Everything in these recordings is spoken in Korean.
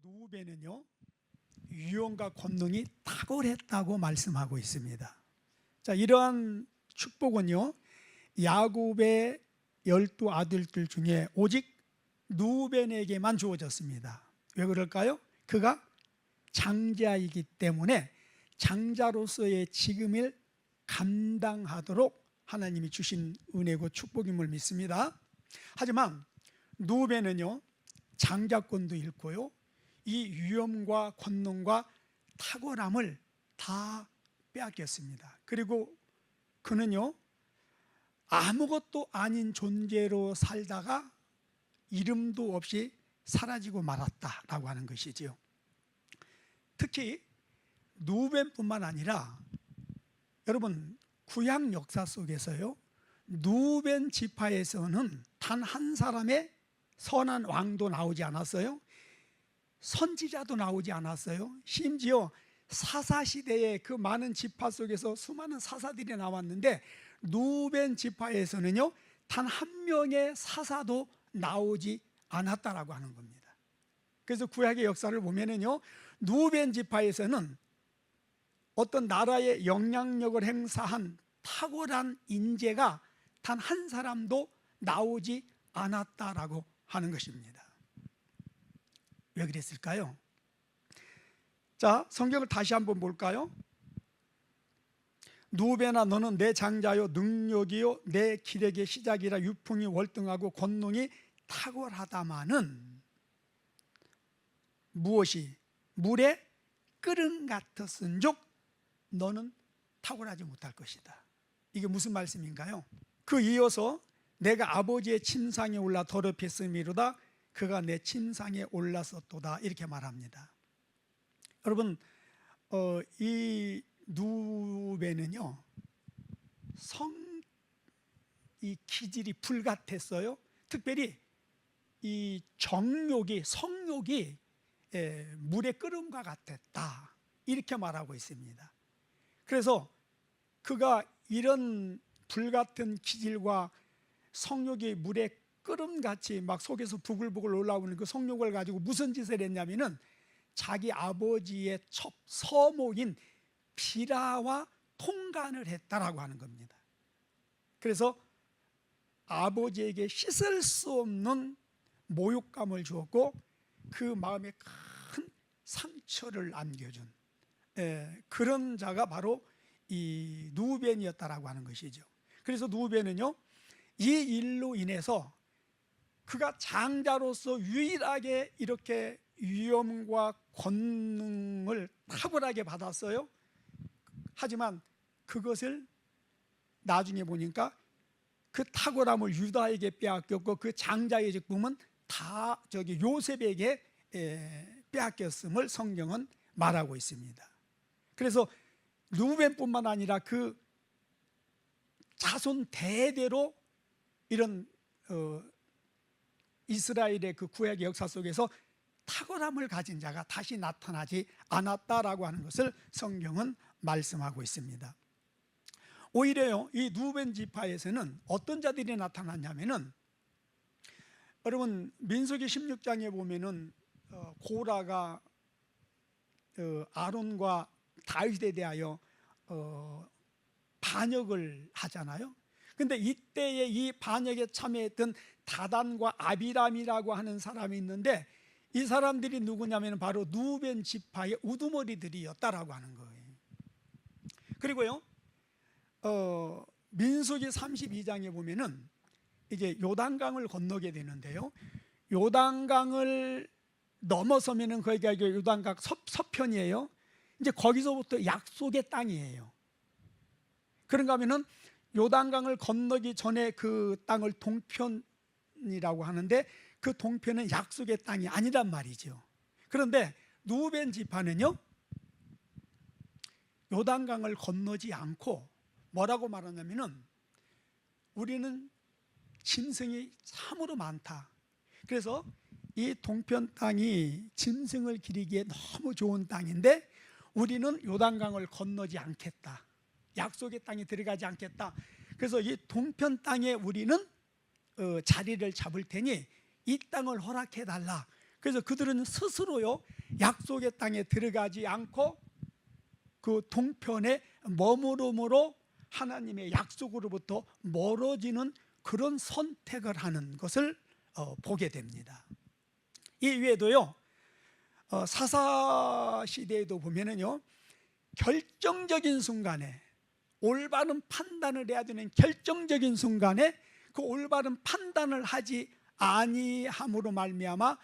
누벤은요 유언과 권능이 탁월했다고 말씀하고 있습니다. 자, 이러한 축복은요 야곱의 12 아들들 중에 오직 누벤에게만 주어졌습니다. 왜 그럴까요? 그가 장자이기 때문에 장자로서의 직임을 감당하도록 하나님이 주신 은혜고 축복임을 믿습니다. 하지만 누벤은요 장자권도 잃고요 이 위엄과 권능과 탁월함을 다 빼앗겼습니다. 그리고 그는요 아무것도 아닌 존재로 살다가 이름도 없이 사라지고 말았다라고 하는 것이지요. 특히 누벤뿐만 아니라 여러분 구약 역사 속에서요 누벤 지파에서는 단 한 사람의 선한 왕도 나오지 않았어요. 선지자도 나오지 않았어요. 심지어 사사시대에 그 많은 지파 속에서 수많은 사사들이 나왔는데 누벤 지파에서는요 단 한 명의 사사도 나오지 않았다라고 하는 겁니다. 그래서 구약의 역사를 보면은요 누벤 지파에서는 어떤 나라의 영향력을 행사한 탁월한 인재가 단 한 사람도 나오지 않았다라고 하는 것입니다. 왜 그랬을까요? 자, 성경을 다시 한번 볼까요? 누벤아 너는 내 장자요 능력이요 내 기력의 시작이라 유풍이 월등하고 권능이 탁월하다마는 무엇이 물에 끓음 같았은즉 너는 탁월하지 못할 것이다. 이게 무슨 말씀인가요? 그 이어서 내가 아버지의 침상에 올라 더럽혔음이로다 그가 내 침상에 올랐었도다 이렇게 말합니다. 여러분 이 누벤은요 이 기질이 불같았어요. 특별히 이 성욕이 물의 끓음과 같았다 이렇게 말하고 있습니다. 그래서 그가 이런 불같은 기질과 성욕이 물의 끓음같이 막 속에서 부글부글 올라오는 그 성욕을 가지고 무슨 짓을 했냐면은 자기 아버지의 서모인 비라와 통간을 했다라고 하는 겁니다. 그래서 아버지에게 씻을 수 없는 모욕감을 주었고 그 마음에 큰 상처를 안겨준 그런 자가 바로 이 누벤이었다라고 하는 것이죠. 그래서 누벤은요 이 일로 인해서 그가 장자로서 유일하게 이렇게 위엄과 권능을 탁월하게 받았어요. 하지만 그것을 나중에 보니까 그 탁월함을 유다에게 빼앗겼고 그 장자의 직분은 다 요셉에게 빼앗겼음을 성경은 말하고 있습니다. 그래서 루벤뿐만 아니라 그 자손 대대로 이런 이스라엘의 그 구약의 역사 속에서 탁월함을 가진 자가 다시 나타나지 않았다라고 하는 것을 성경은 말씀하고 있습니다. 오히려요 이 누벤 지파에서는 어떤 자들이 나타났냐면은 여러분 민수기 16장에 보면은 고라가 아론과 다윗에 대하여 반역을 하잖아요. 근데 이때에 이 반역에 참여했던 다단과 아비람이라고 하는 사람이 있는데 이 사람들이 누구냐면 바로 누벤 지파의 우두머리들이었다라고 하는 거예요. 그리고요 민수기 32장에 보면은 이제 요단강을 건너게 되는데요 요단강을 넘어서면은 거기가 요단강 서편이에요. 이제 거기서부터 약속의 땅이에요. 그런가 하면은 요단강을 건너기 전에 그 땅을 동편이라고 하는데 그 동편은 약속의 땅이 아니란 말이죠. 그런데 누벤 지파는요 요단강을 건너지 않고 뭐라고 말하냐면은 우리는 짐승이 참으로 많다. 그래서 이 동편 땅이 짐승을 기르기에 너무 좋은 땅인데 우리는 요단강을 건너지 않겠다. 약속의 땅에 들어가지 않겠다. 그래서 이 동편 땅에 우리는 자리를 잡을 테니 이 땅을 허락해 달라. 그래서 그들은 스스로요 약속의 땅에 들어가지 않고 그 동편에 머무름으로 하나님의 약속으로부터 멀어지는 그런 선택을 하는 것을 보게 됩니다. 이 외에도요 사사시대에도 보면은요 결정적인 순간에 올바른 판단을 해야 되는 결정적인 순간에 그 올바른 판단을 하지 아니함으로 말미암아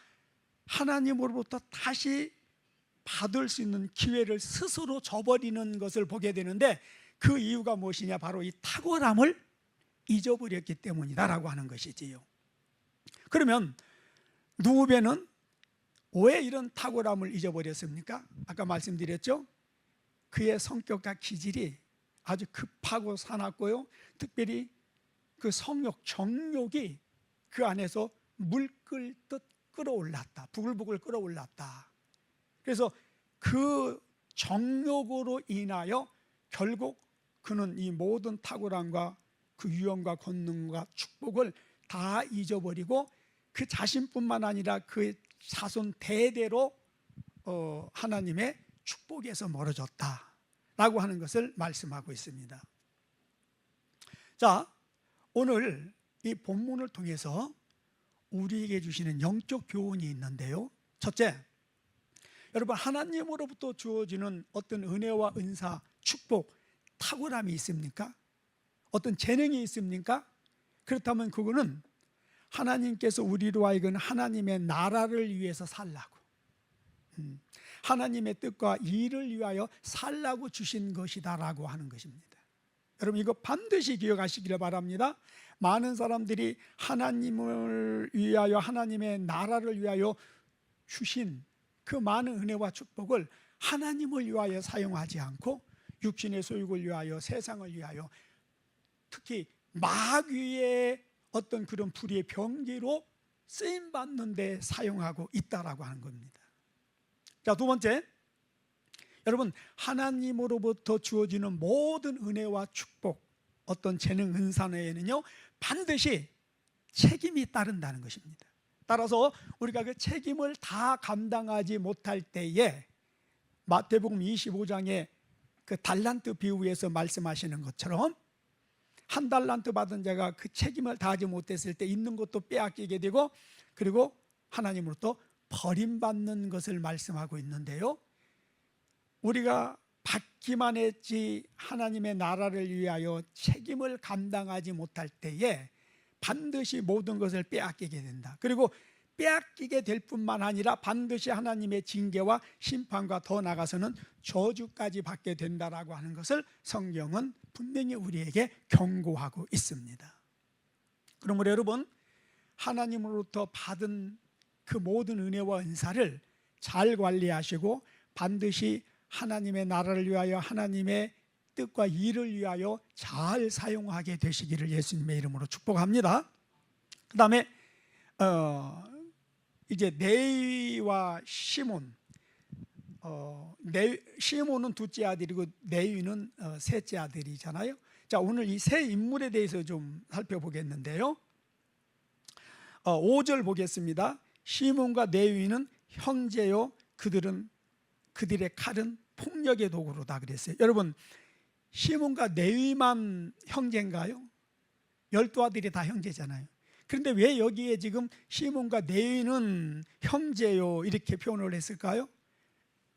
하나님으로부터 다시 받을 수 있는 기회를 스스로 저버리는 것을 보게 되는데, 그 이유가 무엇이냐? 바로 이 탁월함을 잊어버렸기 때문이다라고 하는 것이지요. 그러면 누베는 왜 이런 탁월함을 잊어버렸습니까? 아까 말씀드렸죠? 그의 성격과 기질이 아주 급하고 사납고요, 특별히 그 성욕, 정욕이 그 안에서 물 끓듯 끓어올랐다, 부글부글 끓어올랐다. 그래서 그 정욕으로 인하여 결국 그는 이 모든 탁월함과 그 유형과 권능과 축복을 다 잊어버리고 그 자신뿐만 아니라 그 자손 대대로 하나님의 축복에서 멀어졌다라고 하는 것을 말씀하고 있습니다. 자, 오늘 이 본문을 통해서 우리에게 주시는 영적 교훈이 있는데요, 첫째, 여러분 하나님으로부터 주어지는 어떤 은혜와 은사, 축복, 탁월함이 있습니까? 어떤 재능이 있습니까? 그렇다면 그거는 하나님께서 우리로 하여금 하나님의 나라를 위해서 살라고, 하나님의 뜻과 일을 위하여 살라고 주신 것이다라고 하는 것입니다. 여러분 이거 반드시 기억하시기를 바랍니다. 많은 사람들이 하나님을 위하여, 하나님의 나라를 위하여 주신 그 많은 은혜와 축복을 하나님을 위하여 사용하지 않고 육신의 소욕을 위하여, 세상을 위하여, 특히 마귀의 어떤 그런 불의의 병기로 쓰임받는 데 사용하고 있다라고 하는 겁니다. 자, 두 번째, 여러분 하나님으로부터 주어지는 모든 은혜와 축복, 어떤 재능, 은사에는요 반드시 책임이 따른다는 것입니다. 따라서 우리가 그 책임을 다 감당하지 못할 때에 마태복음 25장의 그 달란트 비유에서 말씀하시는 것처럼 한 달란트 받은 자가 그 책임을 다하지 못했을 때 있는 것도 빼앗기게 되고, 그리고 하나님으로부터 버림받는 것을 말씀하고 있는데요, 우리가 받기만 했지 하나님의 나라를 위하여 책임을 감당하지 못할 때에 반드시 모든 것을 빼앗기게 된다. 그리고 빼앗기게 될 뿐만 아니라 반드시 하나님의 징계와 심판과 더 나아가서는 저주까지 받게 된다라고 하는 것을 성경은 분명히 우리에게 경고하고 있습니다. 그러므로 여러분 하나님으로부터 받은 그 모든 은혜와 은사를 잘 관리하시고 반드시 하나님의 나라를 위하여, 하나님의 뜻과 일을 위하여 잘 사용하게 되시기를 예수님의 이름으로 축복합니다. 그 다음에 이제 네위와 시몬, 시몬은 둘째 아들이고 네위는 셋째 아들이잖아요. 자, 오늘 이 세 인물에 대해서 좀 살펴보겠는데요, 5절 보겠습니다. 시몬과 네위는 형제요, 그들의 칼은 폭력의 도구로다 그랬어요. 여러분 시몬과 네위만 형제인가요? 12아들이 다 형제잖아요. 그런데 왜 여기에 지금 시몬과 네위는 형제요 이렇게 표현을 했을까요?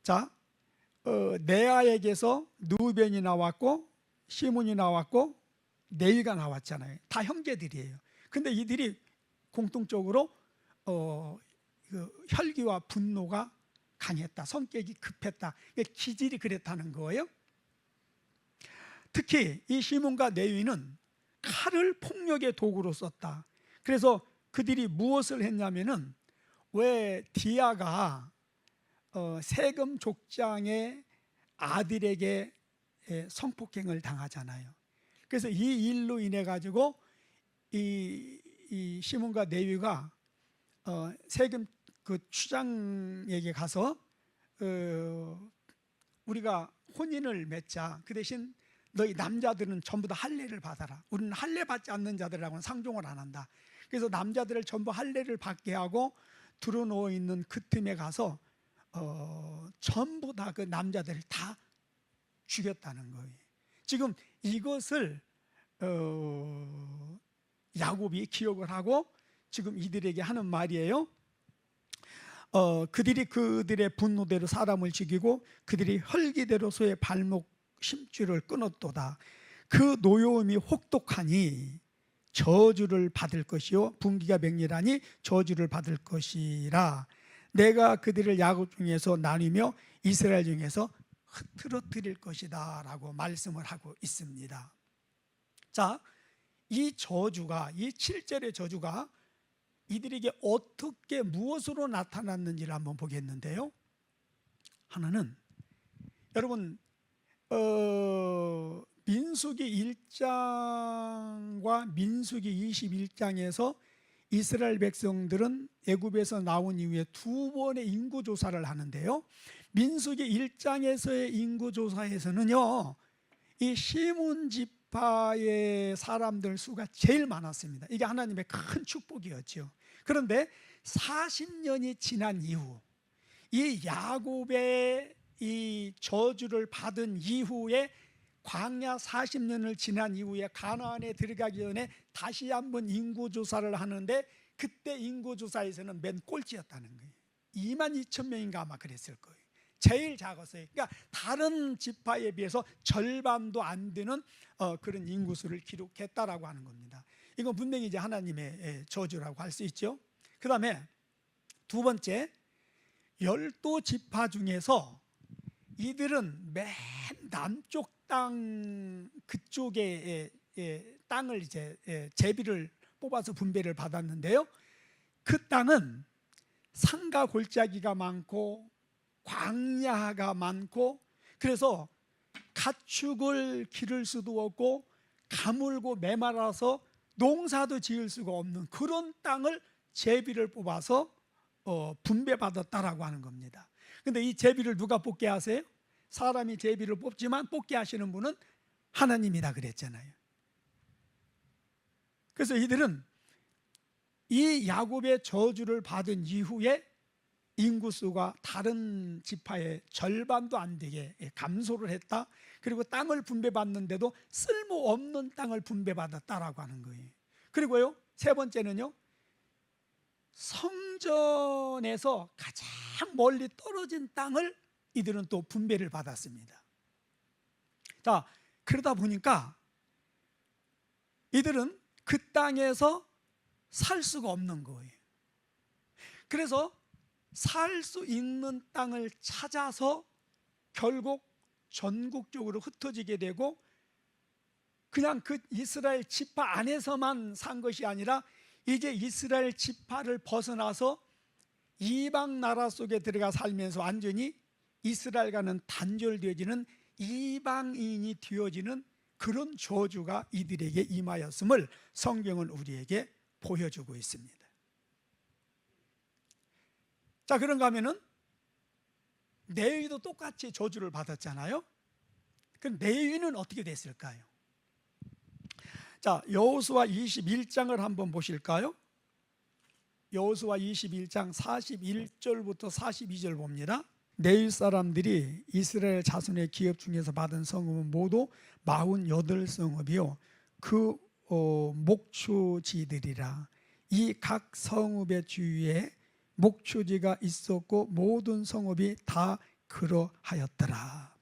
자, 레아에게서 누벤이 나왔고 시몬이 나왔고 네위가 나왔잖아요. 다 형제들이에요. 근데 이들이 공통적으로 그 혈기와 분노가 강했다, 성격이 급했다, 기질이 그랬다는 거예요. 특히 이 시몬과 네위는 칼을 폭력의 도구로 썼다. 그래서 그들이 무엇을 했냐면은, 왜 디아가 세금 족장의 아들에게 성폭행을 당하잖아요. 그래서 이 일로 인해 가지고 이 시몬과 네위가 세금 그 추장에게 가서 우리가 혼인을 맺자, 그 대신 너희 남자들은 전부 다 할례를 받아라. 우리는 할례 받지 않는 자들하고는 상종을 안 한다. 그래서 남자들을 전부 할례를 받게 하고 드러누워 있는 그 틈에 가서 전부 다 그 남자들을 다 죽였다는 거예요. 지금 이것을 야곱이 기억을 하고 지금 이들에게 하는 말이에요. 그들이 그들의 분노대로 사람을 죽이고 그들이 헐기대로 소의 발목 심줄을 끊었도다. 그 노여움이 혹독하니 저주를 받을 것이요 분기가 맹렬하니 저주를 받을 것이라. 내가 그들을 야곱 중에서 나누며 이스라엘 중에서 흩어뜨릴 것이다 라고 말씀을 하고 있습니다. 자, 이 저주가, 이 7절의 저주가 이들에게 어떻게 무엇으로 나타났는지를 한번 보겠는데요. 하나는 여러분 민수기 1장과 민수기 21장에서 이스라엘 백성들은 애굽에서 나온 이후에 두 번의 인구조사를 하는데요. 민수기 1장에서의 인구조사에서는요, 이 시몬 지파의 사람들 수가 제일 많았습니다. 이게 하나님의 큰 축복이었죠. 그런데 40년이 지난 이후, 이 야곱의 이 저주를 받은 이후에 광야 40년을 지난 이후에 가나안에 들어가기 전에 다시 한번 인구조사를 하는데 그때 인구조사에서는 맨 꼴찌였다는 거예요. 22,000명인가 아마 그랬을 거예요. 제일 작았어요. 그러니까 다른 지파에 비해서 절반도 안 되는 그런 인구수를 기록했다라고 하는 겁니다. 이건 분명히 이제 하나님의 저주라고 할 수 있죠. 그 다음에 두 번째, 12지파 중에서 이들은 맨 남쪽 땅 그쪽에 땅을 이제 제비를 뽑아서 분배를 받았는데요. 그 땅은 산과 골짜기가 많고 광야가 많고 그래서 가축을 기를 수도 없고 가물고 메말라서 농사도 지을 수가 없는 그런 땅을 제비를 뽑아서 분배받았다라고 하는 겁니다. 근데 이 제비를 누가 뽑게 하세요? 사람이 제비를 뽑지만 뽑게 하시는 분은 하나님이다 그랬잖아요. 그래서 이들은 이 야곱의 저주를 받은 이후에 인구수가 다른 지파의 절반도 안 되게 감소를 했다. 그리고 땅을 분배받는데도 쓸모없는 땅을 분배받았다라고 하는 거예요. 그리고요, 세 번째는요, 성전에서 가장 멀리 떨어진 땅을 이들은 또 분배를 받았습니다. 자, 그러다 보니까 이들은 그 땅에서 살 수가 없는 거예요. 그래서 살 수 있는 땅을 찾아서 결국 전국적으로 흩어지게 되고 그냥 그 이스라엘 지파 안에서만 산 것이 아니라 이제 이스라엘 지파를 벗어나서 이방 나라 속에 들어가 살면서 완전히 이스라엘과는 단절되어지는 이방인이 되어지는 그런 저주가 이들에게 임하였음을 성경은 우리에게 보여주고 있습니다. 자, 그런가 하면은 레위도 똑같이 저주를 받았잖아요. 그럼 레위는 어떻게 됐을까요? 자, 여호수아 21장을 한번 보실까요? 여호수아 21장 41절부터 42절 봅니다. 레위 사람들이 이스라엘 자손의 기업 중에서 받은 성읍은 모두 48성읍이요 그 목초지들이라. 이 각 성읍의 주위에 목초지가 있었고 모든 성읍이 다 그러하였더라.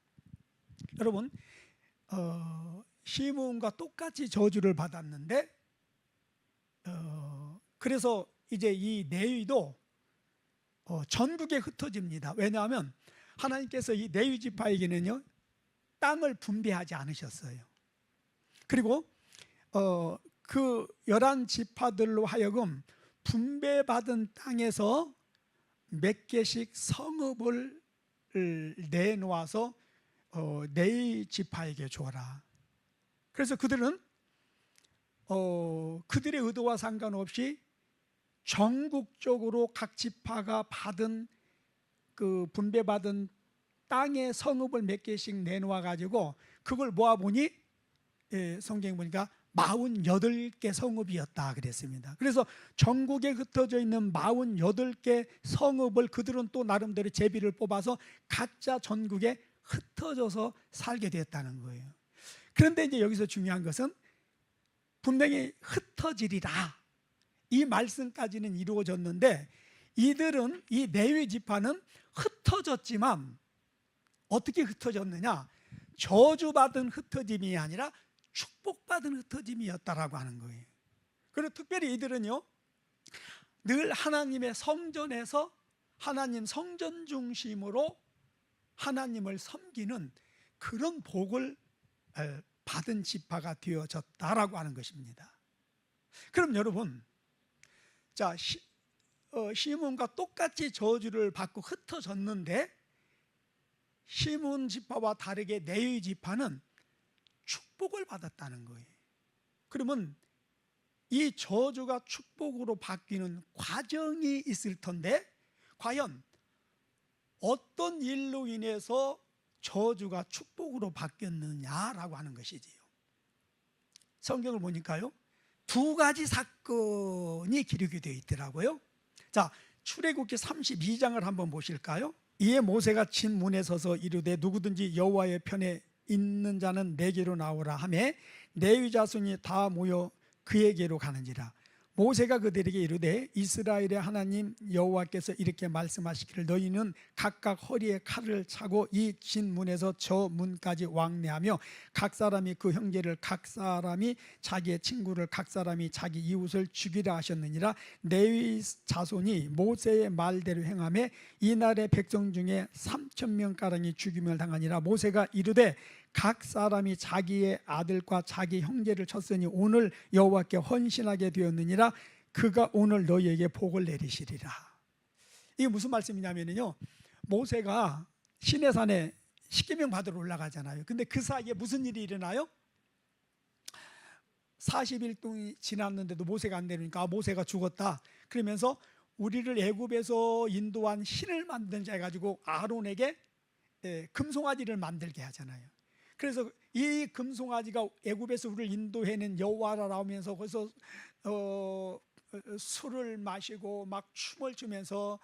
여러분, 시므온과 똑같이 저주를 받았는데 그래서 이제 이 레위도 전국에 흩어집니다. 왜냐하면 하나님께서 이 레위 지파에게는요 땅을 분배하지 않으셨어요. 그리고 그 11지파들로 하여금 분배받은 땅에서 몇 개씩 성읍을 내놓아서 레위 지파에게 줘라. 그래서 그들은 그들의 의도와 상관없이 전국적으로 각 지파가 받은 그 분배받은 땅의 성읍을 몇 개씩 내놓아 가지고 그걸 모아보니 성경에 보니까 48개 성읍이었다 그랬습니다. 그래서 전국에 흩어져 있는 48개 성읍을 그들은 또 나름대로 제비를 뽑아서 각자 전국에 흩어져서 살게 됐다는 거예요. 그런데 이제 여기서 중요한 것은 분명히 흩어지리라 이 말씀까지는 이루어졌는데, 이들은, 이 레위 지파는 흩어졌지만 어떻게 흩어졌느냐? 저주받은 흩어짐이 아니라 축복받은 흩어짐이었다라고 하는 거예요. 그리고 특별히 이들은요, 늘 하나님의 성전에서 하나님 성전 중심으로 하나님을 섬기는 그런 복을 받은 지파가 되어졌다라고 하는 것입니다. 그럼 여러분, 자, 시므온과 똑같이 저주를 받고 흩어졌는데 시므온 지파와 다르게 레위 지파는 축복을 받았다는 거예요. 그러면 이 저주가 축복으로 바뀌는 과정이 있을 텐데, 과연 어떤 일로 인해서 저주가 축복으로 바뀌었느냐라고 하는 것이지요. 성경을 보니까요, 두 가지 사건이 기록이 되어 있더라고요. 자, 출애굽기 32장을 한번 보실까요? 이에 모세가 진 문에 서서 이르되 누구든지 여호와의 편에 있는 자는 내게로 나오라 하매 레위 자손이 다 모여 그에게로 가는지라. 모세가 그들에게 이르되 이스라엘의 하나님 여호와께서 이렇게 말씀하시기를 너희는 각각 허리에 칼을 차고 이 진 문에서 저 문까지 왕래하며 각 사람이 그 형제를, 각 사람이 자기의 친구를, 각 사람이 자기 이웃을 죽이라 하셨느니라. 레위 자손이 모세의 말대로 행하며 이날의 백성 중에 3,000명가량이 죽임을 당하니라. 모세가 이르되 각 사람이 자기의 아들과 자기 형제를 쳤으니 오늘 여호와께 헌신하게 되었느니라. 그가 오늘 너희에게 복을 내리시리라. 이게 무슨 말씀이냐면요, 모세가 시내산에 십계명 받으러 올라가잖아요. 근데 그 사이에 무슨 일이 일어나요? 40일 동안 지났는데도 모세가 안 내려오니까 모세가 죽었다 그러면서 우리를 애굽에서 인도한 신을 만든자 해가지고 아론에게 금송아지를 만들게 하잖아요. 그래서 이 금송아지가 애굽에서 우리를 인도해낸 여호와라 하면서 거기서 술을 마시고 막 춤을 추면서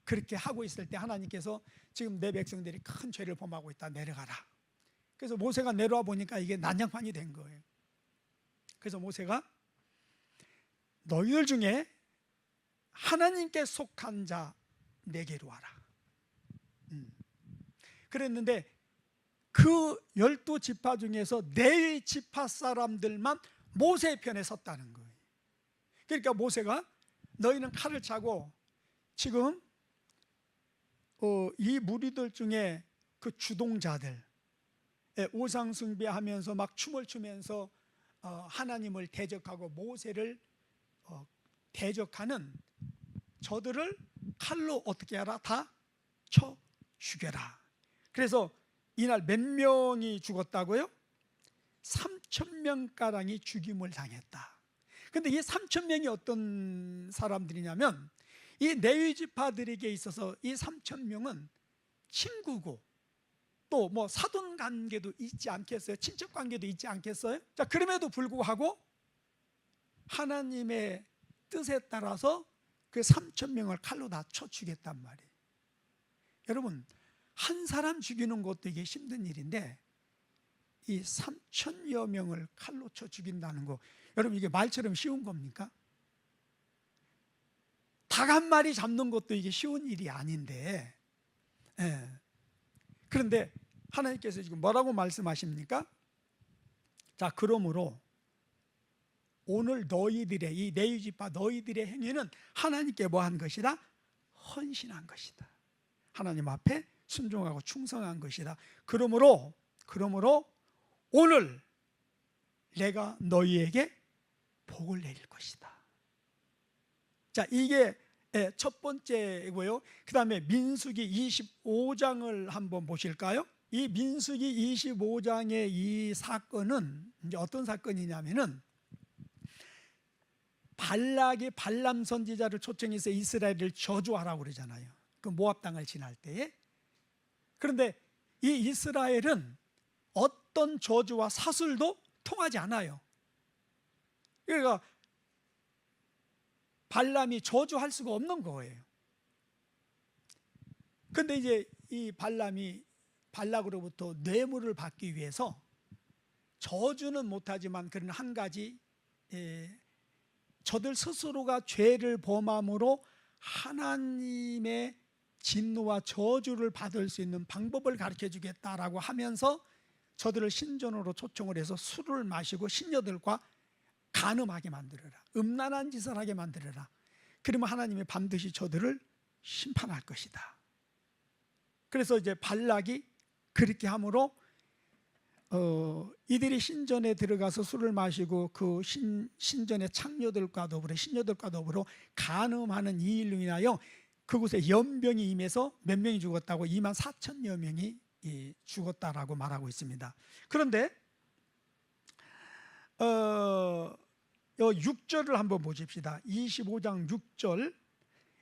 그렇게 하고 있을 때 하나님께서 지금 내 백성들이 큰 죄를 범하고 있다, 내려가라. 그래서 모세가 내려와 보니까 이게 난장판이 된 거예요. 그래서 모세가 너희들 중에 하나님께 속한 자 내게로 와라 그랬는데 그 12지파 중에서 4지파 사람들만 모세의 편에 섰다는 거예요. 그러니까 모세가 너희는 칼을 차고 지금 이 무리들 중에 그 주동자들, 우상 숭배하면서 막 춤을 추면서 하나님을 대적하고 모세를 대적하는 저들을 칼로 어떻게 하라? 다 쳐 죽여라. 그래서 이날 몇 명이 죽었다고요? 3,000명가량이 죽임을 당했다. 그런데 이 3,000명이 어떤 사람들이냐면 이 레위 지파들에게 있어서 이 3,000명은 친구고 또 뭐 사돈 관계도 있지 않겠어요? 친척 관계도 있지 않겠어요? 자, 그럼에도 불구하고 하나님의 뜻에 따라서 그 3,000명을 칼로 다 쳐 죽였단 말이에요. 여러분, 한 사람 죽이는 것도 이게 힘든 일인데 이 3,000여 명을 칼로 쳐 죽인다는 거, 여러분 이게 말처럼 쉬운 겁니까? 닭 한 마리 잡는 것도 이게 쉬운 일이 아닌데, 그런데 하나님께서 지금 뭐라고 말씀하십니까? 자, 그러므로 오늘 너희들의 이 레위 지파 너희들의 행위는 하나님께 뭐한 것이다? 헌신한 것이다. 하나님 앞에 순종하고 충성한 것이다. 그러므로 오늘 내가 너희에게 복을 내릴 것이다. 자, 이게 첫 번째고요. 그 다음에 민수기 25장을 한번 보실까요? 이 민수기 25장의 이 사건은 이제 어떤 사건이냐면은 발락이 발람 선지자를 초청해서 이스라엘을 저주하라고 그러잖아요. 그 모압 땅을 지날 때에. 그런데 이 이스라엘은 어떤 저주와 사슬도 통하지 않아요. 그러니까 발람이 저주할 수가 없는 거예요. 근데 이제 이 발람이 발락으로부터 뇌물을 받기 위해서 저주는 못하지만 그런 한 가지, 저들 스스로가 죄를 범함으로 하나님의 진노와 저주를 받을 수 있는 방법을 가르쳐 주겠다라고 하면서 저들을 신전으로 초청을 해서 술을 마시고 신녀들과 간음하게 만들어라, 음란한 짓을 하게 만들어라. 그러면 하나님이 반드시 저들을 심판할 것이다. 그래서 이제 발락이 그렇게 함으로 이들이 신전에 들어가서 술을 마시고 그 신전의 창녀들과 더불어 신녀들과 더불어 간음하는 이 일로 인하여 그곳에 연병이 임해서 몇 명이 죽었다고? 24,000여 명이 죽었다라고 말하고 있습니다. 그런데 6절을 한번 보십시다. 25장 6절,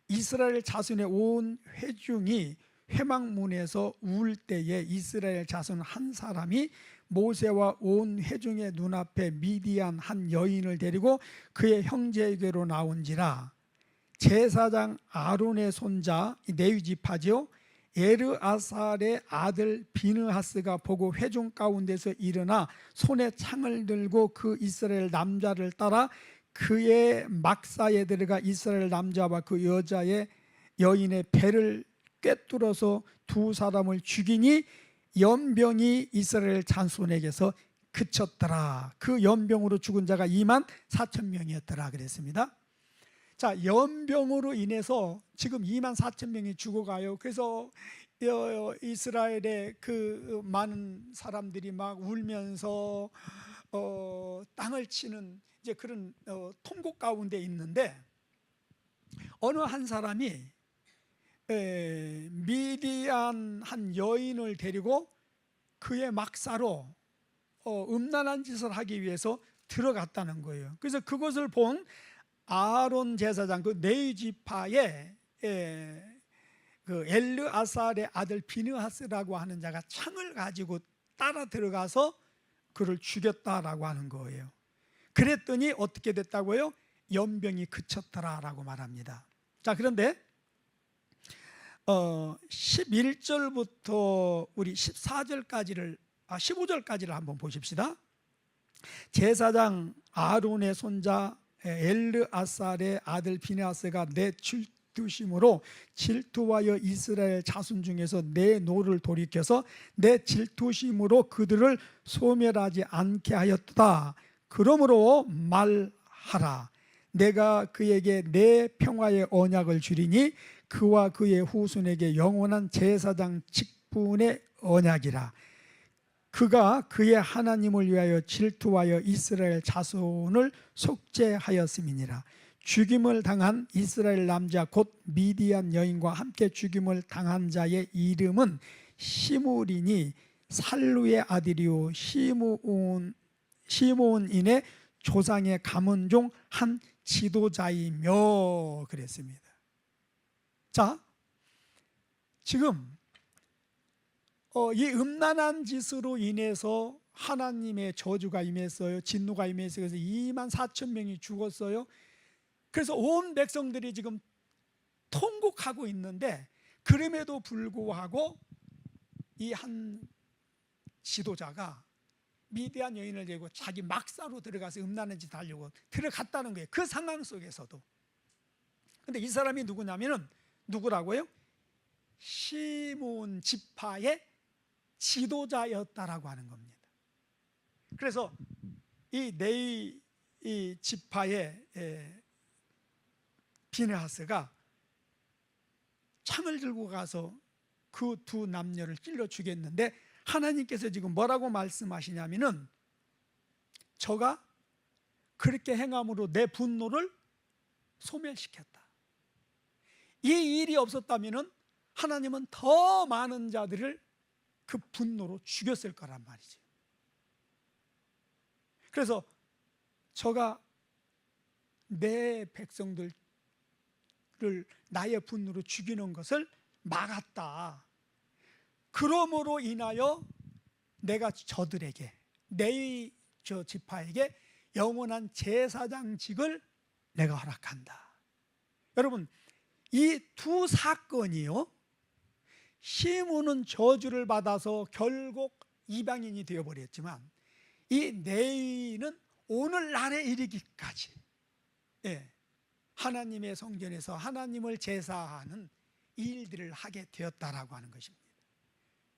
이스라엘 자손의 온 회중이 회막문에서 울 때에 이스라엘 자손 한 사람이 모세와 온 회중의 눈앞에 미디안 한 여인을 데리고 그의 형제에게로 나온지라. 제사장 아론의 손자 레위 지파죠, 에르아살의 아들 비느하스가 보고 회중 가운데서 일어나 손에 창을 들고 그 이스라엘 남자를 따라 그의 막사에 들어가 이스라엘 남자와 그 여자의 여인의 배를 꿰뚫어서 두 사람을 죽이니 연병이 이스라엘 자손에게서 그쳤더라. 그 연병으로 죽은 자가 24,000명이었더라 그랬습니다. 자, 연병으로 인해서 지금 24,000명이 죽어가요. 그래서 이스라엘의 그 많은 사람들이 막 울면서 땅을 치는 이제 그런 통곡 가운데 있는데, 어느 한 사람이 미디안 한 여인을 데리고 그의 막사로 음란한 짓을 하기 위해서 들어갔다는 거예요. 그래서 그것을 본 아론 제사장, 그 레위 지파의 그 엘르아살의 아들 비느하스라고 하는 자가 창을 가지고 따라 들어가서 그를 죽였다라고 하는 거예요. 그랬더니 어떻게 됐다고요? 연병이 그쳤더라라고 말합니다. 자, 그런데 11절부터 우리 15절까지를 한번 보십시다. 제사장 아론의 손자 엘르아살의 아들 비느하스가 내 질투심으로 질투하여 이스라엘 자손 중에서 내 노를 돌이켜서 내 질투심으로 그들을 소멸하지 않게 하였다. 그러므로 말하라. 내가 그에게 내 평화의 언약을 주리니 그와 그의 후손에게 영원한 제사장 직분의 언약이라. 그가 그의 하나님을 위하여 질투하여 이스라엘 자손을 속죄하였음이니라. 죽임을 당한 이스라엘 남자 곧 미디안 여인과 함께 죽임을 당한 자의 이름은 시므리니 살루의 아들이요 시므온인의 조상의 가문 중 한 지도자이며 그랬습니다. 자, 지금 이 음란한 짓으로 인해서 하나님의 저주가 임했어요. 진노가 임했어요. 그래서 24,000명이 죽었어요. 그래서 온 백성들이 지금 통곡하고 있는데, 그럼에도 불구하고 이 한 지도자가 미디안 여인을 데리고 자기 막사로 들어가서 음란한 짓 하려고 들어갔다는 거예요. 그 상황 속에서도. 근데 이 사람이 누구냐면은, 누구라고요? 시므온 지파의 지도자였다라고 하는 겁니다. 그래서 이 레위 지파의 비느하스가 창을 들고 가서 그 두 남녀를 찔러 죽였는데, 하나님께서 지금 뭐라고 말씀하시냐면은, 저가 그렇게 행함으로 내 분노를 소멸시켰다. 이 일이 없었다면은 하나님은 더 많은 자들을 그 분노로 죽였을 거란 말이죠. 그래서 저가 내 백성들을 나의 분노로 죽이는 것을 막았다. 그러므로 인하여 내가 저들에게, 내 저 지파에게 영원한 제사장직을 내가 허락한다. 여러분, 이 두 사건이요, 시므온은 저주를 받아서 결국 이방인이 되어버렸지만 이 레위는 오늘날에 이르기까지 하나님의 성전에서 하나님을 제사하는 일들을 하게 되었다라고 하는 것입니다.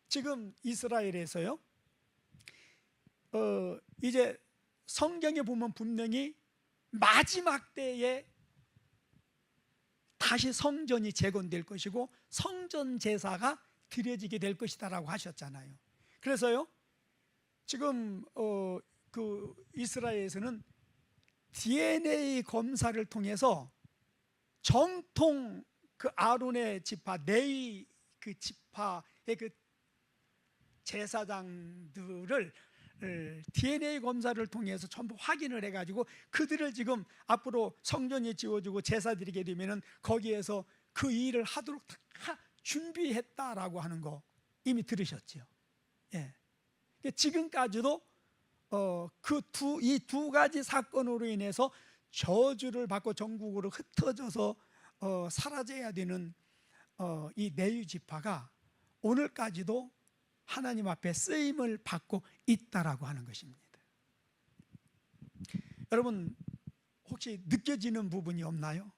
지금 이스라엘에서요, 이제 성경에 보면 분명히 마지막 때에 다시 성전이 재건될 것이고 성전 제사가 드려지게 될 것이다라고 하셨잖아요. 그래서요, 지금 그 이스라엘에서는 DNA 검사를 통해서 정통 그 아론의 지파, 레위 그 지파의 그 제사장들을 DNA 검사를 통해서 전부 확인을 해가지고 그들을 지금 앞으로 성전이 지어지고 제사 드리게 되면은 거기에서 그 일을 하도록 다 준비했다라고 하는 거 이미 들으셨죠? 지금까지도 이 두 가지 사건으로 인해서 저주를 받고 전국으로 흩어져서 사라져야 되는 이 레위 지파가 오늘까지도 하나님 앞에 쓰임을 받고 있다라고 하는 것입니다. 여러분, 혹시 느껴지는 부분이 없나요?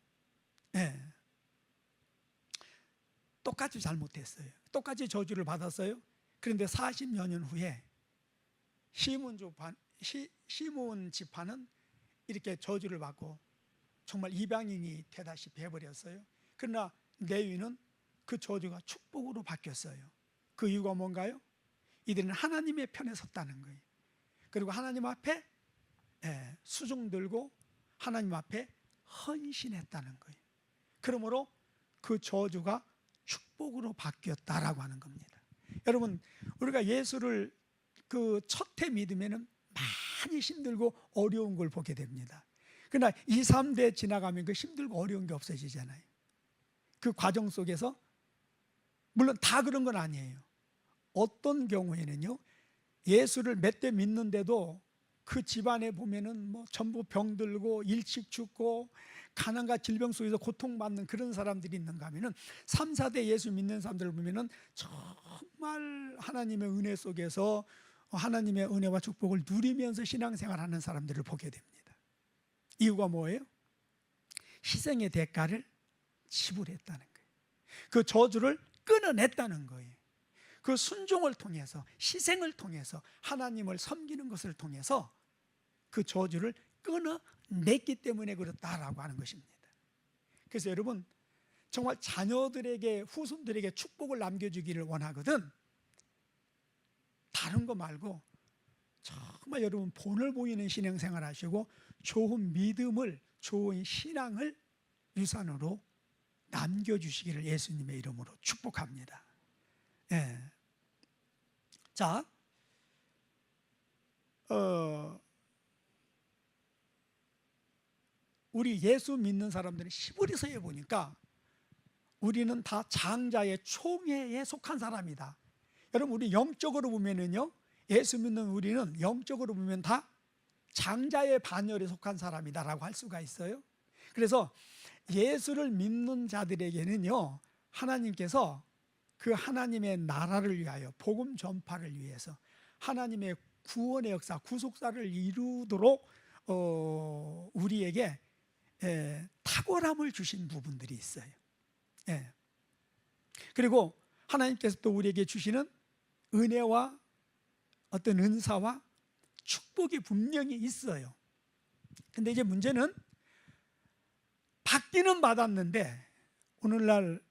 똑같이 잘못했어요. 똑같이 저주를 받았어요. 그런데 40여 년 후에 시므온 지파는 이렇게 저주를 받고 정말 이방인이 되다시피 해버렸어요. 그러나 레위는 그 저주가 축복으로 바뀌었어요. 그 이유가 뭔가요? 이들은 하나님의 편에 섰다는 거예요. 그리고 하나님 앞에 수종 들고 하나님 앞에 헌신했다는 거예요. 그러므로 그 저주가 축복으로 바뀌었다라고 하는 겁니다. 여러분, 우리가 예수를 그 첫 해 믿으면은 많이 힘들고 어려운 걸 보게 됩니다. 그러나 2, 3대 지나가면 그 힘들고 어려운 게 없어지잖아요. 그 과정 속에서 물론 다 그런 건 아니에요. 어떤 경우에는요, 예수를 몇 대 믿는데도 그 집안에 보면은 뭐 전부 병들고 일찍 죽고 가난과 질병 속에서 고통받는 그런 사람들이 있는가 하면은 3, 4대 예수 믿는 사람들을 보면은 정말 하나님의 은혜 속에서 하나님의 은혜와 축복을 누리면서 신앙생활하는 사람들을 보게 됩니다. 이유가 뭐예요? 희생의 대가를 지불했다는 거예요. 그 저주를 끊어냈다는 거예요. 그 순종을 통해서, 희생을 통해서, 하나님을 섬기는 것을 통해서 그 저주를 끊어냈기 때문에 그렇다라고 하는 것입니다. 그래서 여러분, 정말 자녀들에게, 후손들에게 축복을 남겨주기를 원하거든 다른 거 말고 정말 여러분 본을 보이는 신앙생활 하시고 좋은 믿음을, 좋은 신앙을 유산으로 남겨주시기를 예수님의 이름으로 축복합니다. 자, 우리 예수 믿는 사람들은 히브리서에 보니까 우리는 다 장자의 총회에 속한 사람이다. 여러분, 우리 영적으로 보면은요, 예수 믿는 우리는 영적으로 보면 다 장자의 반열에 속한 사람이다라고 할 수가 있어요. 그래서 예수를 믿는 자들에게는요, 하나님께서 그 하나님의 나라를 위하여, 복음 전파를 위해서 하나님의 구원의 역사, 구속사를 이루도록 우리에게 탁월함을 주신 부분들이 있어요. 그리고 하나님께서 또 우리에게 주시는 은혜와 어떤 은사와 축복이 분명히 있어요. 근데 이제 문제는 받기는 받았는데 오늘날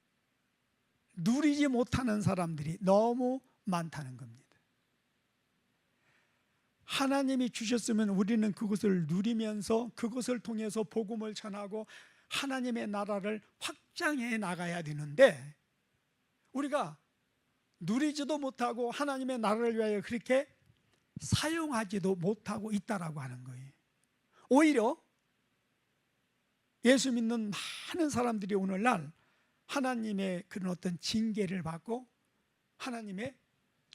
누리지 못하는 사람들이 너무 많다는 겁니다. 하나님이 주셨으면 우리는 그것을 누리면서 그것을 통해서 복음을 전하고 하나님의 나라를 확장해 나가야 되는데 우리가 누리지도 못하고 하나님의 나라를 위하여 그렇게 사용하지도 못하고 있다라고 하는 거예요. 오히려 예수 믿는 많은 사람들이 오늘날 하나님의 그런 어떤 징계를 받고 하나님의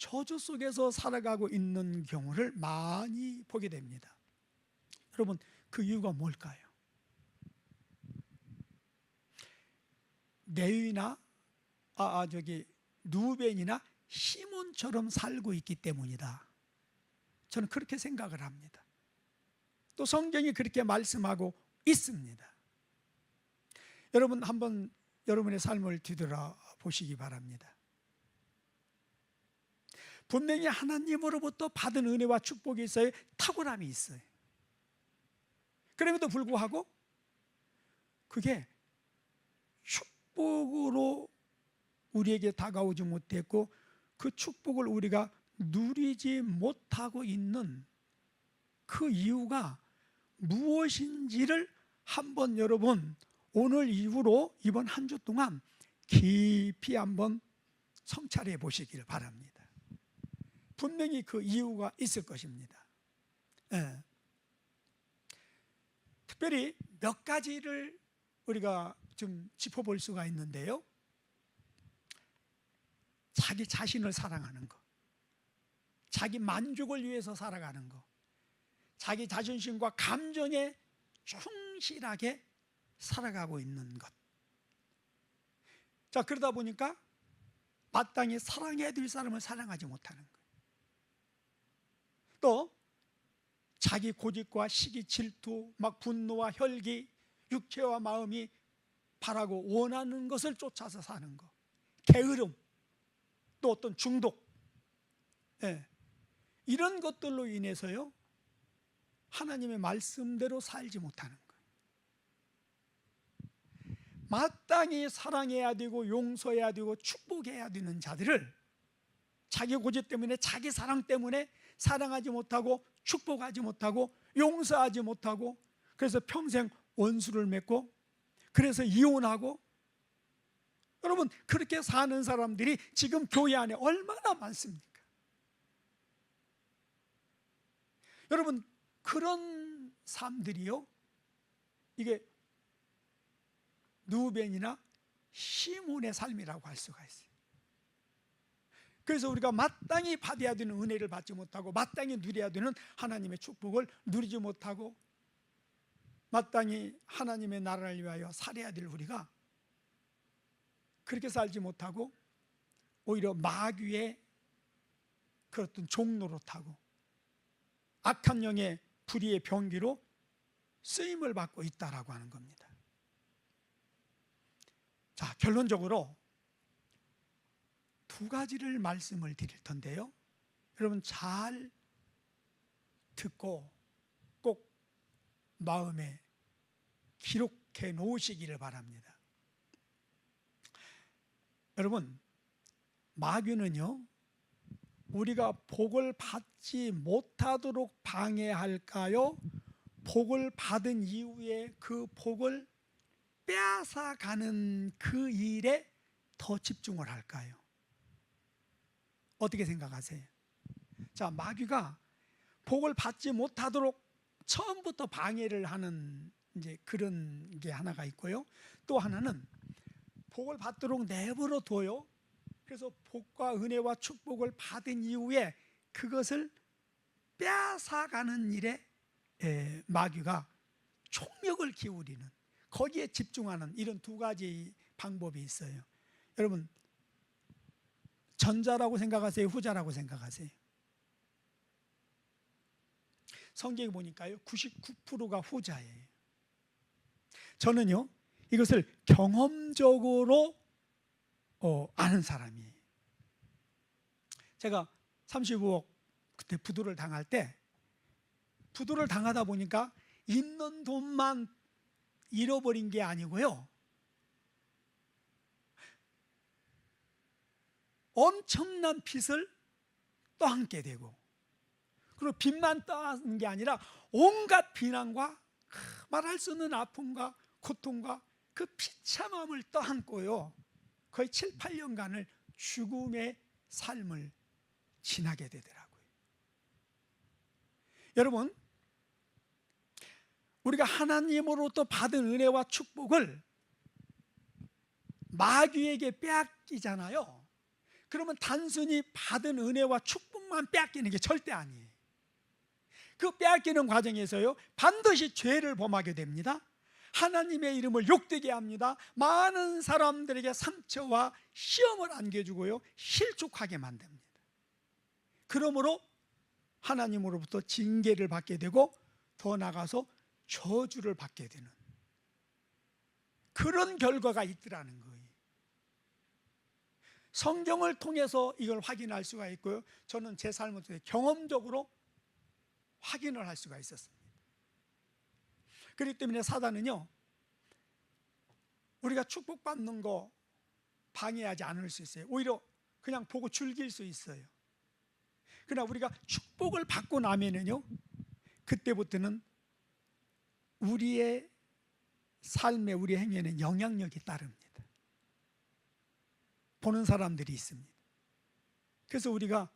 저주 속에서 살아가고 있는 경우를 많이 보게 됩니다. 여러분, 그 이유가 뭘까요? 레위나 누벤이나 시몬처럼 살고 있기 때문이다. 저는 그렇게 생각을 합니다. 또 성경이 그렇게 말씀하고 있습니다. 여러분, 한번 여러분의 삶을 뒤돌아보시기 바랍니다. 분명히 하나님으로부터 받은 은혜와 축복이 있어요. 탁월함이 있어요. 그럼에도 불구하고 그게 축복으로 우리에게 다가오지 못했고, 그 축복을 우리가 누리지 못하고 있는 그 이유가 무엇인지를 한번 여러분 오늘 이후로 이번 한 주 동안 깊이 한번 성찰해 보시길 바랍니다. 분명히 그 이유가 있을 것입니다. 예. 특별히 몇 가지를 우리가 좀 짚어볼 수가 있는데요. 자기 자신을 사랑하는 것, 자기 만족을 위해서 살아가는 것, 자기 자존심과 감정에 충실하게 살아가고 있는 것. 자, 그러다 보니까 마땅히 사랑해야 될 사람을 사랑하지 못하는 것. 또 자기 고집과 시기, 질투, 막 분노와 혈기, 육체와 마음이 바라고 원하는 것을 쫓아서 사는 것. 게으름, 또 어떤 중독, 이런 것들로 인해서요, 하나님의 말씀대로 살지 못하는 거예요. 마땅히 사랑해야 되고 용서해야 되고 축복해야 되는 자들을 자기 고집 때문에, 자기 사랑 때문에 사랑하지 못하고 축복하지 못하고 용서하지 못하고, 그래서 평생 원수를 맺고, 그래서 이혼하고. 여러분, 그렇게 사는 사람들이 지금 교회 안에 얼마나 많습니까? 여러분, 그런 삶들이요, 이게 누벤이나 시몬의 삶이라고 할 수가 있어요. 그래서 우리가 마땅히 받아야 되는 은혜를 받지 못하고, 마땅히 누려야 되는 하나님의 축복을 누리지 못하고, 마땅히 하나님의 나라를 위하여 살아야 될 우리가 그렇게 살지 못하고, 오히려 마귀의 그 어떤 종노릇하고 악한 영의 불의의 병기로 쓰임을 받고 있다라고 하는 겁니다. 자, 결론적으로 두 가지를 말씀을 드릴 텐데요, 여러분 잘 듣고 꼭 마음에 기록해 놓으시기를 바랍니다. 여러분, 마귀는요, 우리가 복을 받지 못하도록 방해할까요? 복을 받은 이후에 그 복을 빼앗아가는 그 일에 더 집중을 할까요? 어떻게 생각하세요? 자, 마귀가 복을 받지 못하도록 처음부터 방해를 하는 이제 그런 게 하나가 있고요. 또 하나는 복을 받도록 내버려 둬요. 그래서 복과 은혜와 축복을 받은 이후에 그것을 빼앗아가는 일에 마귀가 총력을 기울이는, 거기에 집중하는 이런 두 가지 방법이 있어요. 여러분, 전자라고 생각하세요? 후자라고 생각하세요? 성경에 보니까요, 99%가 후자예요. 저는요, 이것을 경험적으로 아는 사람이에요. 제가 35억 그때 부도를 당할 때, 부도를 당하다 보니까 있는 돈만 잃어버린 게 아니고요, 엄청난 빚을 떠안게 되고, 그리고 빚만 떠안는 게 아니라 온갖 비난과 말할 수 없는 아픔과 고통과 그 비참함을 떠안고요, 거의 7, 8년간을 죽음의 삶을 지나게 되더라고요. 여러분, 우리가 하나님으로부터 받은 은혜와 축복을 마귀에게 빼앗기잖아요. 그러면 단순히 받은 은혜와 축복만 빼앗기는 게 절대 아니에요. 그 빼앗기는 과정에서요, 반드시 죄를 범하게 됩니다. 하나님의 이름을 욕되게 합니다. 많은 사람들에게 상처와 시험을 안겨주고요, 실족하게 만듭니다. 그러므로 하나님으로부터 징계를 받게 되고 더 나아가서 저주를 받게 되는 그런 결과가 있더라는 거예요. 성경을 통해서 이걸 확인할 수가 있고요, 저는 제 삶을 통해 경험적으로 확인을 할 수가 있었습니다. 그렇기 때문에 사단은요, 우리가 축복받는 거 방해하지 않을 수 있어요. 오히려 그냥 보고 즐길 수 있어요. 그러나 우리가 축복을 받고 나면은요, 그때부터는 우리의 삶에, 우리의 행위에는 영향력이 따릅니다. 보는 사람들이 있습니다. 그래서 우리가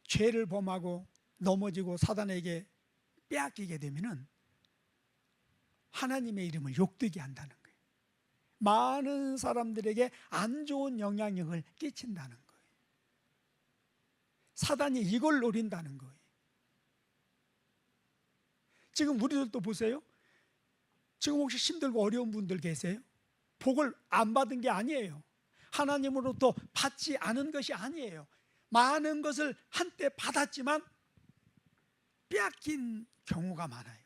죄를 범하고 넘어지고 사단에게 빼앗기게 되면은 하나님의 이름을 욕되게 한다는 거예요. 많은 사람들에게 안 좋은 영향력을 끼친다는 거예요. 사단이 이걸 노린다는 거예요. 지금 우리들도 보세요. 지금 혹시 힘들고 어려운 분들 계세요? 복을 안 받은 게 아니에요. 하나님으로부터 받지 않은 것이 아니에요. 많은 것을 한때 받았지만 빼앗긴 경우가 많아요.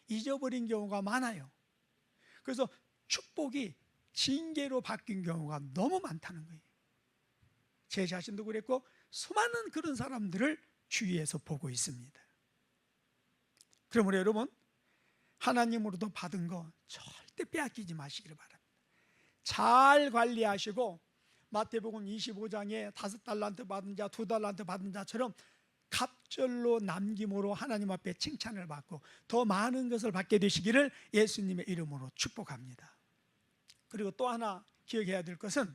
잊어버린 경우가 많아요. 그래서 축복이 징계로 바뀐 경우가 너무 많다는 거예요. 제 자신도 그랬고 수많은 그런 사람들을 주위에서 보고 있습니다. 그러므로 여러분, 하나님으로부터 받은 거 절대 빼앗기지 마시기를 바랍니다. 잘 관리하시고 마태복음 25장에 5달란트 받은 자, 2달란트 받은 자처럼 갑절로 남김으로 하나님 앞에 칭찬을 받고 더 많은 것을 받게 되시기를 예수님의 이름으로 축복합니다. 그리고 또 하나 기억해야 될 것은,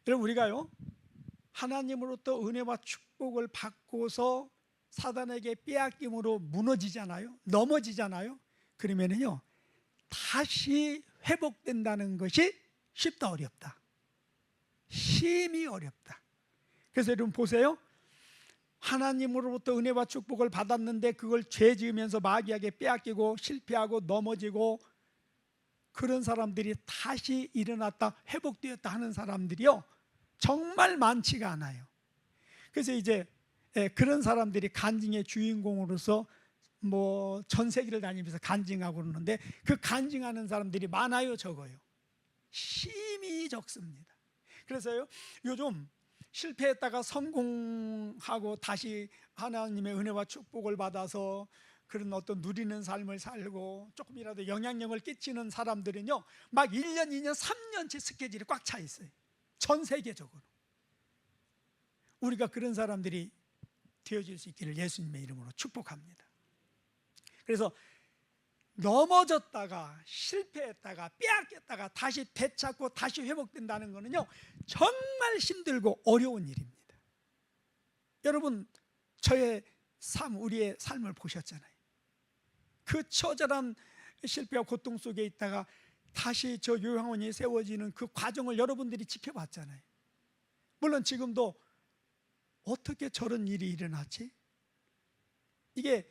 여러분, 우리가요, 하나님으로부터 은혜와 축복을 받고서 사단에게 빼앗김으로 무너지잖아요, 넘어지잖아요. 그러면은요, 다시 회복된다는 것이 쉽다 어렵다? 심히 어렵다. 그래서 여러분 보세요. 하나님으로부터 은혜와 축복을 받았는데 그걸 죄 지으면서 마귀에게 빼앗기고 실패하고 넘어지고 그런 사람들이 다시 일어났다, 회복되었다 하는 사람들이요, 정말 많지가 않아요. 그래서 이제 그런 사람들이 간증의 주인공으로서 뭐 전 세계를 다니면서 간증하고 그러는데, 그 간증하는 사람들이 많아요, 적어요? 심히 적습니다. 그래서요, 요즘 실패했다가 성공하고 다시 하나님의 은혜와 축복을 받아서 그런 어떤 누리는 삶을 살고 조금이라도 영향력을 끼치는 사람들은요, 막 1년, 2년, 3년치 스케줄이 꽉 차 있어요. 전 세계적으로. 우리가 그런 사람들이 되어질 수 있기를 예수님의 이름으로 축복합니다. 그래서 넘어졌다가 실패했다가 빼앗겼다가 다시 되찾고 다시 회복된다는 것은요, 정말 힘들고 어려운 일입니다. 여러분, 저의 삶, 우리의 삶을 보셨잖아요. 그 처절한 실패와 고통 속에 있다가 다시 저 요양원이 세워지는 그 과정을 여러분들이 지켜봤잖아요. 물론 지금도 어떻게 저런 일이 일어났지? 이게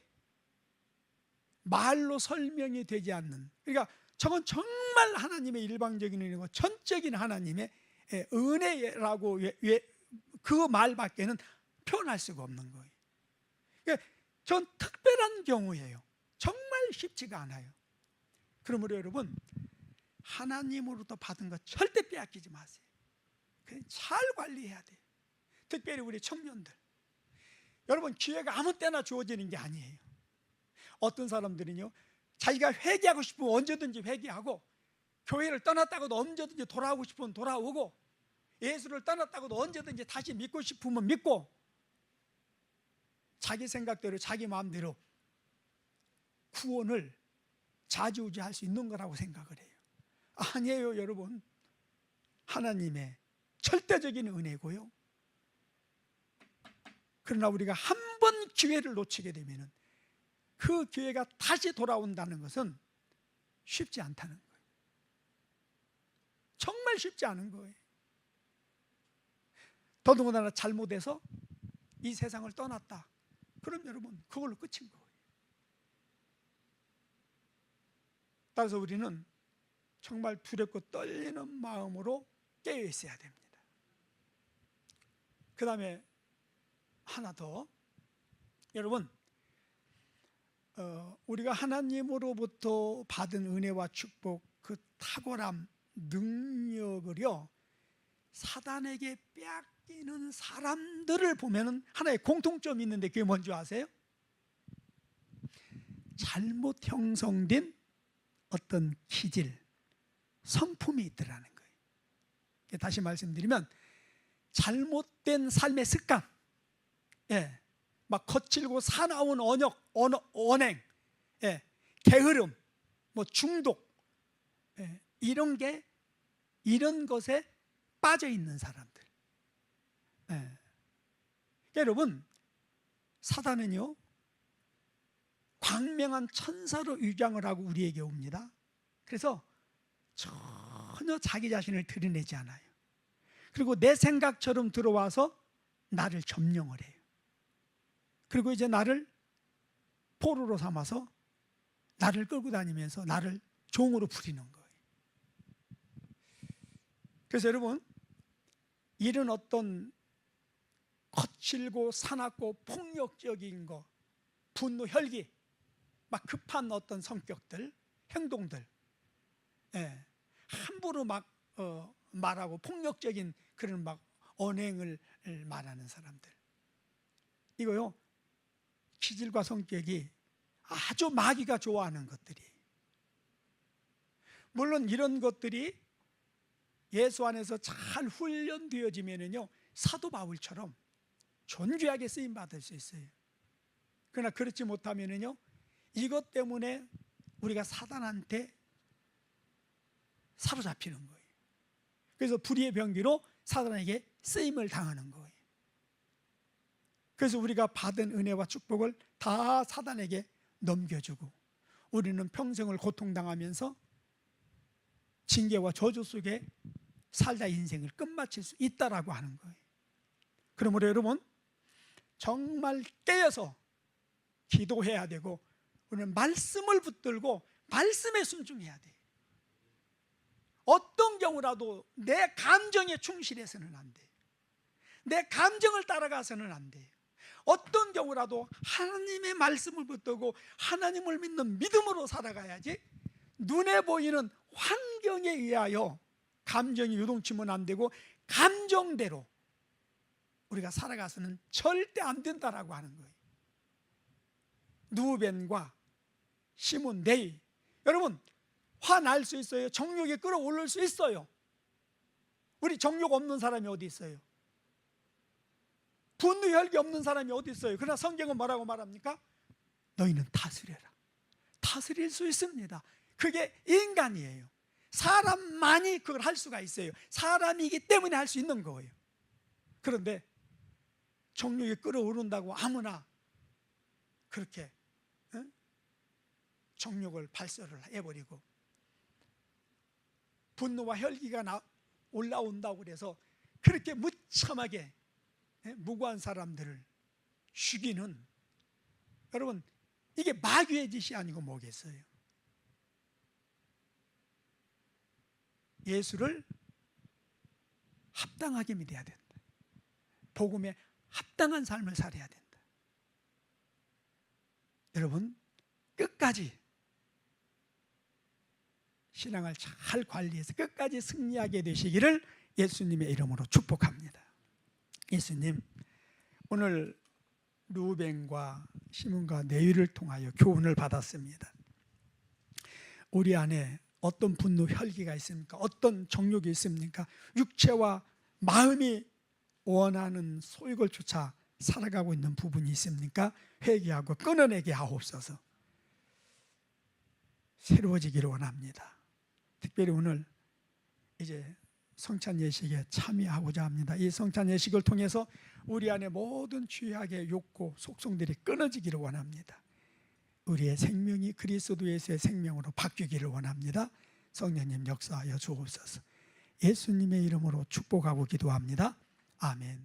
말로 설명이 되지 않는, 그러니까 저건 정말 하나님의 일방적인 은혜고 전적인 하나님의 은혜라고 그 말밖에는 표현할 수가 없는 거예요. 그러니까 전 특별한 경우예요. 정말 쉽지가 않아요. 그러므로 여러분, 하나님으로부터 받은 것 절대 빼앗기지 마세요. 그냥 잘 관리해야 돼요. 특별히 우리 청년들, 여러분, 기회가 아무 때나 주어지는 게 아니에요. 어떤 사람들은요, 자기가 회개하고 싶으면 언제든지 회개하고, 교회를 떠났다고도 언제든지 돌아오고 싶으면 돌아오고, 예수를 떠났다고도 언제든지 다시 믿고 싶으면 믿고, 자기 생각대로 자기 마음대로 구원을 좌지우지할 수 있는 거라고 생각을 해요. 아니에요, 여러분. 하나님의 절대적인 은혜고요. 그러나 우리가 한 번 기회를 놓치게 되면 그 기회가 다시 돌아온다는 것은 쉽지 않다는 거예요. 정말 쉽지 않은 거예요. 더더군다나 잘못해서 이 세상을 떠났다. 그럼 여러분 그걸로 끝인 거예요. 따라서 우리는 정말 두렵고 떨리는 마음으로 깨어 있어야 됩니다. 그 다음에 하나 더, 여러분 우리가 하나님으로부터 받은 은혜와 축복, 그 탁월함, 능력을요 사단에게 빼앗기는 사람들을 보면은 하나의 공통점이 있는데 그게 뭔지 아세요? 잘못 형성된 어떤 기질, 성품이 있더라는 거예요. 다시 말씀드리면 잘못된 삶의 습관, 막 거칠고 사나운 언행, 게으름, 중독, 이런 것에 빠져 있는 사람들. 여러분, 사단은요 광명한 천사로 위장을 하고 우리에게 옵니다. 그래서 전혀 자기 자신을 드러내지 않아요. 그리고 내 생각처럼 들어와서 나를 점령을 해요. 그리고 이제 나를 포로로 삼아서 나를 끌고 다니면서 나를 종으로 부리는 거예요. 그래서 여러분, 이런 어떤 거칠고 사납고 폭력적인 거, 분노, 혈기, 막 급한 어떤 성격들, 행동들, 함부로 막 말하고 폭력적인 그런 막 언행을 말하는 사람들, 이거요 기질과 성격이 아주 마귀가 좋아하는 것들이. 물론 이런 것들이 예수 안에서 잘 훈련되어지면은요 사도 바울처럼 존귀하게 쓰임 받을 수 있어요. 그러나 그렇지 못하면은요 이것 때문에 우리가 사단한테 사로잡히는 거예요. 그래서 불의의 병기로 사단에게 쓰임을 당하는 거예요. 그래서 우리가 받은 은혜와 축복을 다 사단에게 넘겨주고 우리는 평생을 고통당하면서 징계와 저주 속에 살다 인생을 끝마칠 수 있다라고 하는 거예요. 그러므로 여러분 정말 깨어서 기도해야 되고 우리는 말씀을 붙들고 말씀에 순종해야 돼요. 어떤 경우라도 내 감정에 충실해서는 안 돼요. 내 감정을 따라가서는 안 돼요. 어떤 경우라도 하나님의 말씀을 붙들고 하나님을 믿는 믿음으로 살아가야지 눈에 보이는 환경에 의하여 감정이 요동치면 안 되고 감정대로 우리가 살아가서는 절대 안 된다라고 하는 거예요. 누벤과 시몬 네이, 여러분 화날 수 있어요. 정욕이 끌어올릴 수 있어요. 우리 정욕 없는 사람이 어디 있어요? 분노 혈기 없는 사람이 어디 있어요? 그러나 성경은 뭐라고 말합니까? 너희는 다스려라. 다스릴 수 있습니다. 그게 인간이에요. 사람만이 그걸 할 수가 있어요. 사람이기 때문에 할 수 있는 거예요. 그런데 정욕이 끌어오른다고 아무나 그렇게 정욕을 발설을 해버리고 분노와 혈기가 올라온다고 그래서 그렇게 무참하게 무고한 사람들을 죽이는, 여러분 이게 마귀의 짓이 아니고 뭐겠어요? 예수를 합당하게 믿어야 된다. 복음에 합당한 삶을 살아야 된다. 여러분 끝까지 신앙을 잘 관리해서 끝까지 승리하게 되시기를 예수님의 이름으로 축복합니다. 예수님, 오늘 루벤과 시몬과 네위를 통하여 교훈을 받았습니다. 우리 안에 어떤 분노 혈기가 있습니까? 어떤 정욕이 있습니까? 육체와 마음이 원하는 소욕을 쫓아 살아가고 있는 부분이 있습니까? 회개하고 끊어내게 하옵소서. 새로워지기를 원합니다. 특별히 오늘 이제 성찬 예식에 참여하고자 합니다. 이 성찬 예식을 통해서 우리 안에 모든 죄악의 욕구, 속성들이 끊어지기를 원합니다. 우리의 생명이 그리스도 예수의 생명으로 바뀌기를 원합니다. 성령님 역사하여 주옵소서. 예수님의 이름으로 축복하고 기도합니다. 아멘.